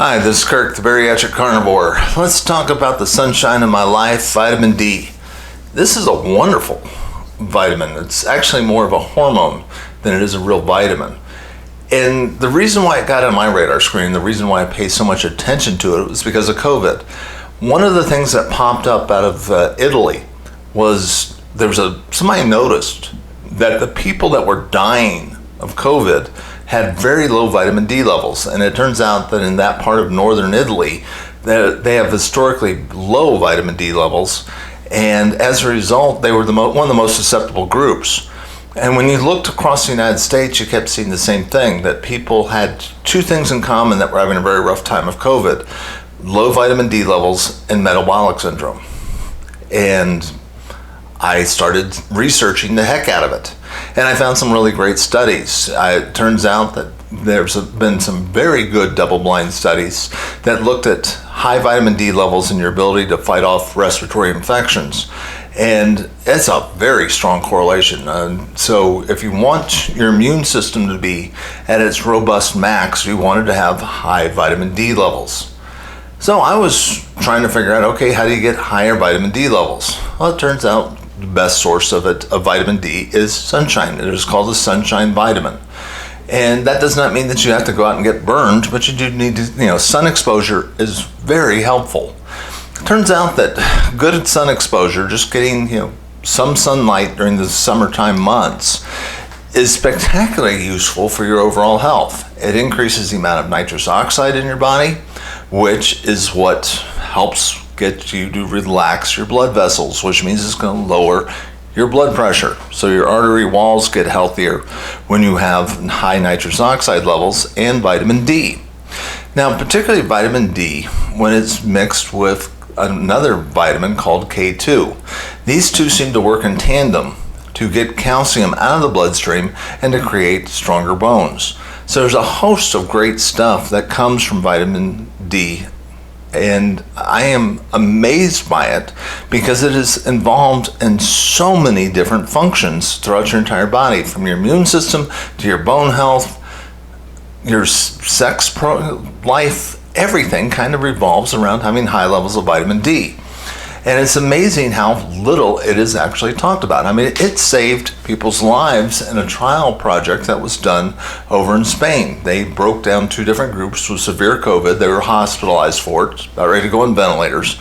Hi, this is Kirk, the Bariatric Carnivore. Let's talk about the sunshine in my life, vitamin D. This is a wonderful vitamin. It's actually more of a hormone than it is a real vitamin. And the reason why it got on my radar screen, the reason why I pay so much attention to it was because of COVID. One of the things that popped up out of Italy was somebody noticed that the people that were dying of COVID had very low vitamin D levels, and it turns out that in that part of northern Italy, they have historically low vitamin D levels, and as a result, they were one of the most susceptible groups. And when you looked across the United States, you kept seeing the same thing, that people had two things in common that were having a very rough time of COVID: low vitamin D levels and metabolic syndrome. And I started researching the heck out of it. And I found some really great studies. It turns out that there's been some very good double-blind studies that looked at high vitamin D levels and your ability to fight off respiratory infections. And it's a very strong correlation. So if you want your immune system to be at its robust max, you wanted to have high vitamin D levels. So I was trying to figure out, okay, how do you get higher vitamin D levels? Well, it turns out the best source of vitamin D is sunshine. It is called a sunshine vitamin. And that does not mean that you have to go out and get burned, but you do need to, sun exposure is very helpful. It turns out that good sun exposure, just getting, some sunlight during the summertime months, is spectacularly useful for your overall health. It increases the amount of nitrous oxide in your body, which is what helps get you to relax your blood vessels, which means it's going to lower your blood pressure. So your artery walls get healthier when you have high nitrous oxide levels and vitamin D. Now, particularly vitamin D, when it's mixed with another vitamin called K2. These two seem to work in tandem to get calcium out of the bloodstream and to create stronger bones. So there's a host of great stuff that comes from vitamin D, and I am amazed by it because it is involved in so many different functions throughout your entire body, from your immune system to your bone health, your sex life. Everything kind of revolves around having high levels of vitamin D. And it's amazing how little it is actually talked about. I mean, it saved people's lives in a trial project that was done over in Spain. They broke down two different groups with severe COVID. They were hospitalized for it, about ready to go on ventilators.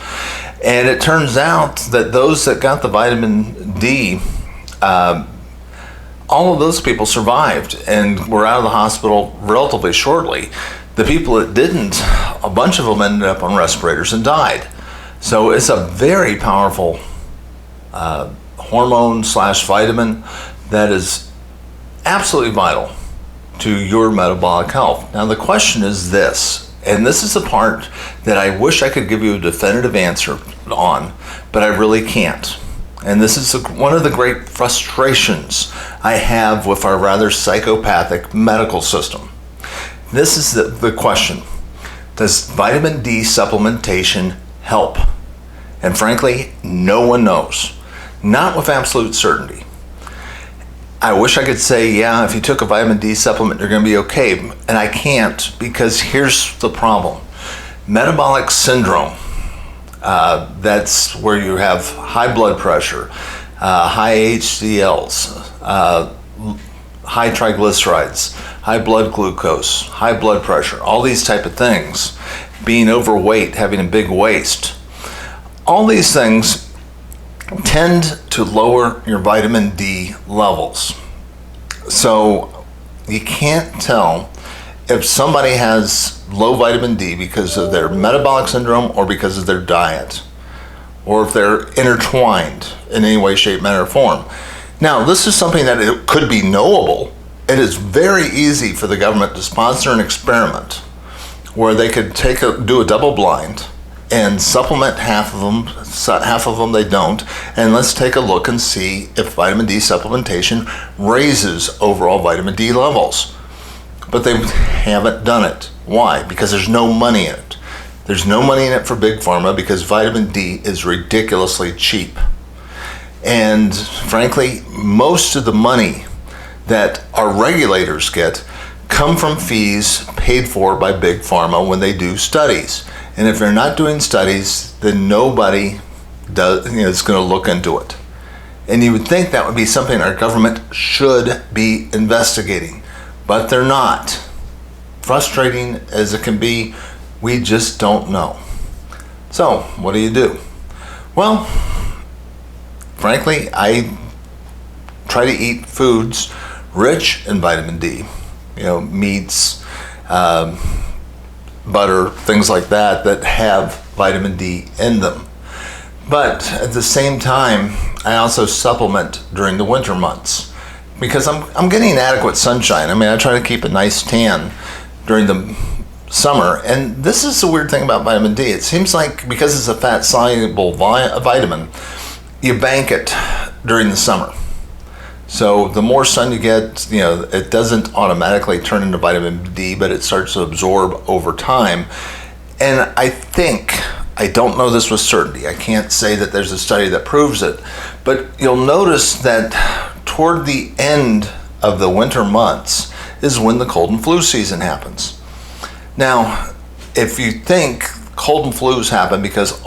And it turns out that those that got the vitamin D, all of those people survived and were out of the hospital relatively shortly. The people that didn't, a bunch of them ended up on respirators and died. So it's a very powerful hormone/vitamin that is absolutely vital to your metabolic health. Now the question is this, and this is the part that I wish I could give you a definitive answer on, but I really can't. And this is one of the great frustrations I have with our rather psychopathic medical system. This is the question: does vitamin D supplementation help? And frankly, no one knows. Not with absolute certainty. I wish I could say, yeah, if you took a vitamin D supplement, you're going to be okay. And I can't, because here's the problem. Metabolic syndrome, that's where you have high blood pressure, high HDLs, high triglycerides, high blood glucose, high blood pressure, all these type of things, being overweight, having a big waist. All these things tend to lower your vitamin D levels. So you can't tell if somebody has low vitamin D because of their metabolic syndrome or because of their diet, or if they're intertwined in any way, shape, manner, or form. Now, this is something that it could be knowable. It is very easy for the government to sponsor an experiment where they could do a double blind and supplement half of them they don't, and let's take a look and see if vitamin D supplementation raises overall vitamin D levels. But they haven't done it. Why? Because there's no money in it. There's no money in it for Big Pharma because vitamin D is ridiculously cheap. And frankly, most of the money that our regulators get come from fees paid for by Big Pharma when they do studies. And if they're not doing studies, then nobody is going to look into it. And you would think that would be something our government should be investigating, but they're not. Frustrating as it can be, we just don't know. So, what do? Well, frankly, I try to eat foods rich in vitamin D. Meats, butter, things like that have vitamin D in them. But at the same time, I also supplement during the winter months because I'm getting adequate sunshine. I try to keep a nice tan during the summer. And this is the weird thing about vitamin D. It seems like because it's a fat-soluble vitamin, you bank it during the summer. So the more sun you get, it doesn't automatically turn into vitamin D, but it starts to absorb over time. And I don't know this with certainty. I can't say that there's a study that proves it, but you'll notice that toward the end of the winter months is when the cold and flu season happens. Now, if you think cold and flus happen because,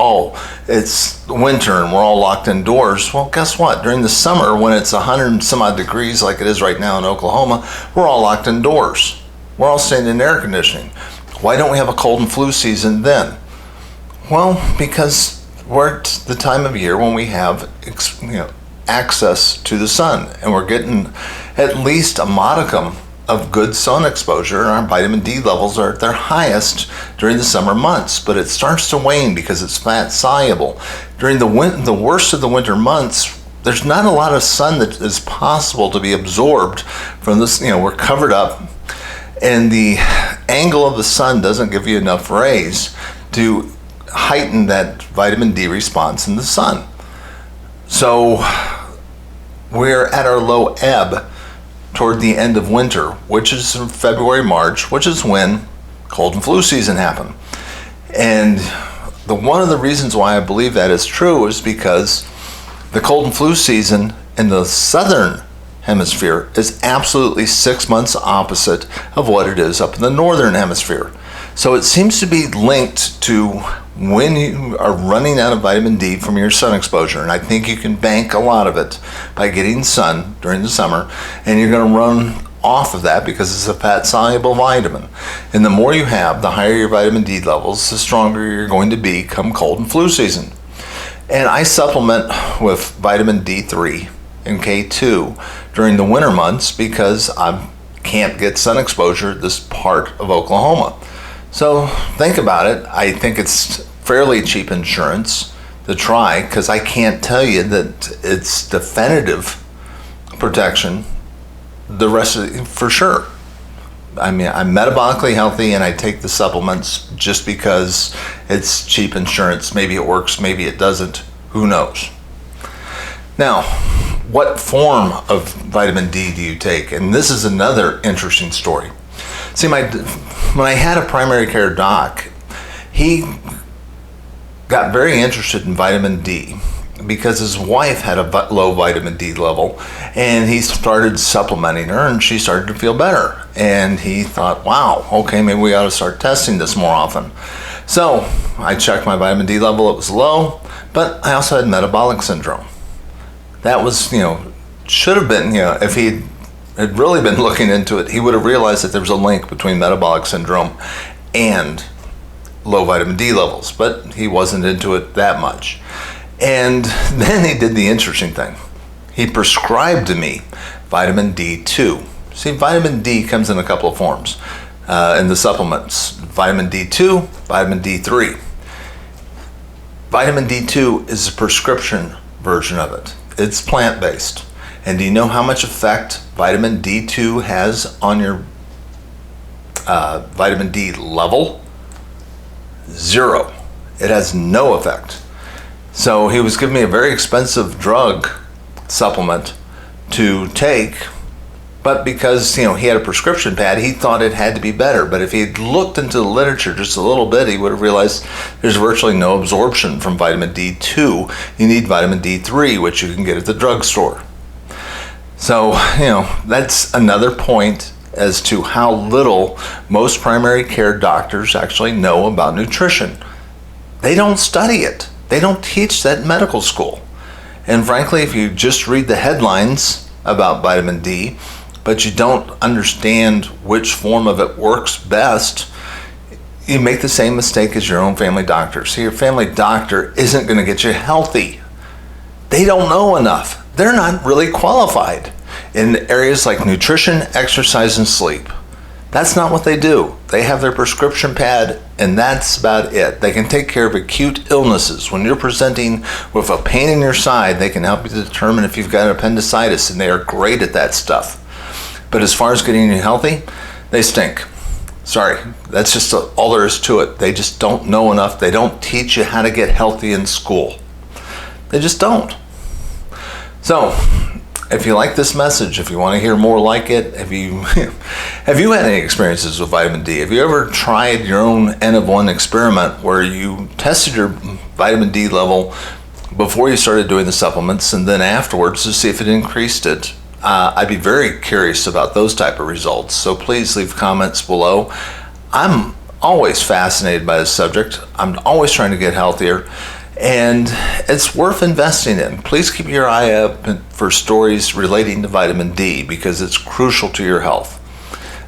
it's winter and we're all locked indoors, well, guess what? During the summer, when it's 100 and some odd degrees like it is right now in Oklahoma, we're all locked indoors. We're all staying in air conditioning. Why don't we have a cold and flu season then? Well, because we're at the time of year when we have access to the sun, and we're getting at least a modicum of good sun exposure, and our vitamin D levels are at their highest during the summer months, but it starts to wane because it's fat soluble. During the worst of the winter months, there's not a lot of sun that is possible to be absorbed from this. We're covered up, and the angle of the sun doesn't give you enough rays to heighten that vitamin D response in the sun. So we're at our low ebb toward the end of winter, which is February, March, which is when cold and flu season happen. And one of the reasons why I believe that is true is because the cold and flu season in the southern hemisphere is absolutely 6 months opposite of what it is up in the northern hemisphere. So it seems to be linked to when you are running out of vitamin D from your sun exposure. And I think you can bank a lot of it by getting sun during the summer, and you're going to run off of that because it's a fat-soluble vitamin. And the more you have, the higher your vitamin D levels, the stronger you're going to be come cold and flu season. And I supplement with vitamin D3 and K2 during the winter months because I can't get sun exposure this part of Oklahoma. So think about it. I think it's fairly cheap insurance to try because I can't tell you that it's definitive protection the rest of it, for sure. I'm metabolically healthy and I take the supplements just because it's cheap insurance. Maybe it works, maybe it doesn't. Who knows? Now, what form of vitamin D do you take? And this is another interesting story. See, when I had a primary care doc, he got very interested in vitamin D because his wife had a low vitamin D level, and he started supplementing her and she started to feel better. And he thought, wow, okay, maybe we ought to start testing this more often. So I checked my vitamin D level, it was low, but I also had metabolic syndrome. That was, should have been, if he had really been looking into it, he would have realized that there was a link between metabolic syndrome and low vitamin D levels, but he wasn't into it that much. And then he did the interesting thing. He prescribed to me vitamin D2. See, vitamin D comes in a couple of forms in the supplements. Vitamin D2, vitamin D3. Vitamin D2 is a prescription version of it. It's plant-based. And do you know how much effect vitamin D2 has on your vitamin D level? 0. It has no effect. So he was giving me a very expensive drug supplement to take, but because he had a prescription pad, he thought it had to be better. But if he had looked into the literature just a little bit, he would have realized there's virtually no absorption from vitamin D2. You need vitamin D3, which you can get at the drugstore. So, that's another point as to how little most primary care doctors actually know about nutrition. They don't study it. They don't teach that in medical school. And frankly, if you just read the headlines about vitamin D, but you don't understand which form of it works best, you make the same mistake as your own family doctor. So your family doctor isn't going to get you healthy. They don't know enough. They're not really qualified in areas like nutrition, exercise, and sleep. That's not what they do. They have their prescription pad, and that's about it. They can take care of acute illnesses. When you're presenting with a pain in your side, they can help you to determine if you've got appendicitis, and they are great at that stuff. But as far as getting you healthy, they stink. Sorry, that's just all there is to it. They just don't know enough. They don't teach you how to get healthy in school. They just don't. So, if you like this message, if you want to hear more like it, have you had any experiences with vitamin D? Have you ever tried your own N of 1 experiment where you tested your vitamin D level before you started doing the supplements and then afterwards to see if it increased it? I'd be very curious about those type of results. So please leave comments below. I'm always fascinated by this subject. I'm always trying to get healthier. And it's worth investing in. Please keep your eye up for stories relating to vitamin D because it's crucial to your health.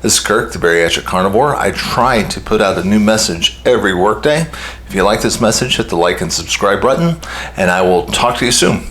This is Kirk, the Bariatric Carnivore. I try to put out a new message every workday. If you like this message, hit the like and subscribe button, and I will talk to you soon.